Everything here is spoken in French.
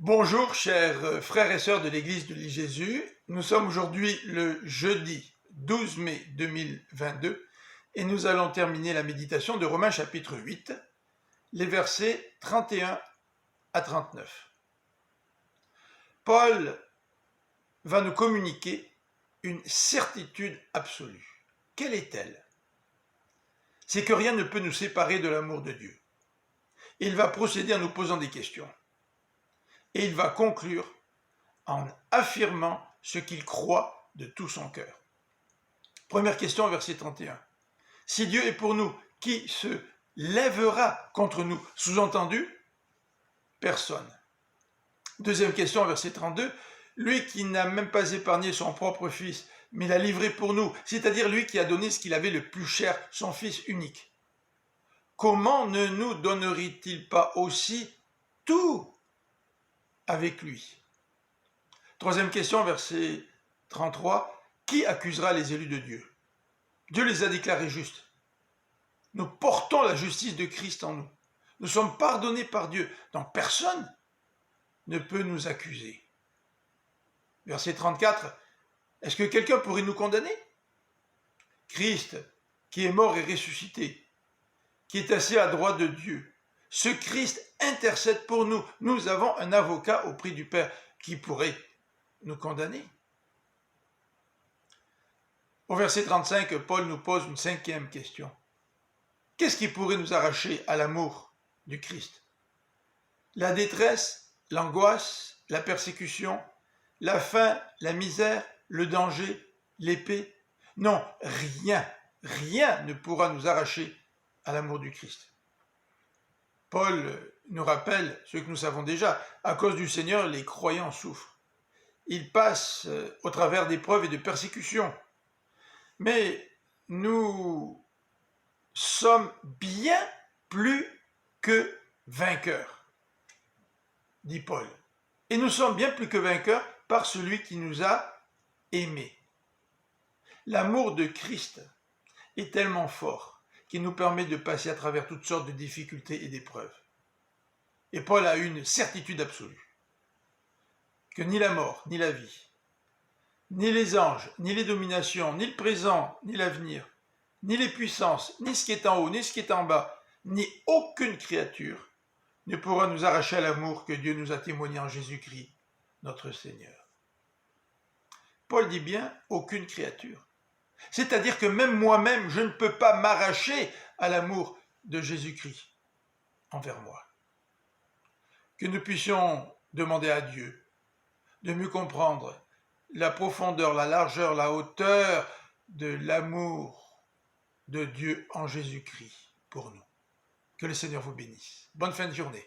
Bonjour chers frères et sœurs de l'église de l'île Jésus, nous sommes aujourd'hui le jeudi 12 mai 2022 et nous allons terminer la méditation de Romains chapitre 8, les versets 31 à 39. Paul va nous communiquer une certitude absolue. Quelle est-elle? C'est que rien ne peut nous séparer de l'amour de Dieu. Il va procéder en nous posant des questions. Et il va conclure en affirmant ce qu'il croit de tout son cœur. Première question, verset 31. Si Dieu est pour nous, qui se lèvera contre nous? Sous-entendu, personne. Deuxième question, verset 32. Lui qui n'a même pas épargné son propre fils, mais l'a livré pour nous, c'est-à-dire lui qui a donné ce qu'il avait le plus cher, son fils unique. Comment ne nous donnerait-il pas aussi tout avec lui? Troisième question, verset 33. Qui accusera les élus de Dieu? Dieu les a déclarés justes. Nous portons la justice de Christ en nous. Nous sommes pardonnés par Dieu. Donc personne ne peut nous accuser. Verset 34. Est-ce que quelqu'un pourrait nous condamner? Christ, qui est mort et ressuscité, qui est assis à droite de Dieu, ce Christ intercède pour nous. Nous avons un avocat auprès du Père qui pourrait nous condamner. Au verset 35, Paul nous pose une cinquième question. Qu'est-ce qui pourrait nous arracher à l'amour du Christ? La détresse, l'angoisse, la persécution, la faim, la misère, le danger, l'épée? Non, rien ne pourra nous arracher à l'amour du Christ. Paul nous rappelle ce que nous savons déjà. À cause du Seigneur, les croyants souffrent. Ils passent au travers d'épreuves et de persécutions. Mais nous sommes bien plus que vainqueurs, dit Paul. Et nous sommes bien plus que vainqueurs par celui qui nous a aimés. L'amour de Christ est tellement fort qu'il nous permet de passer à travers toutes sortes de difficultés et d'épreuves. Et Paul a une certitude absolue, que ni la mort, ni la vie, ni les anges, ni les dominations, ni le présent, ni l'avenir, ni les puissances, ni ce qui est en haut, ni ce qui est en bas, ni aucune créature ne pourra nous arracher à l'amour que Dieu nous a témoigné en Jésus-Christ, notre Seigneur. Paul dit bien « aucune créature ». C'est-à-dire que même moi-même, je ne peux pas m'arracher à l'amour de Jésus-Christ envers moi. Que nous puissions demander à Dieu de mieux comprendre la profondeur, la largeur, la hauteur de l'amour de Dieu en Jésus-Christ pour nous. Que le Seigneur vous bénisse. Bonne fin de journée.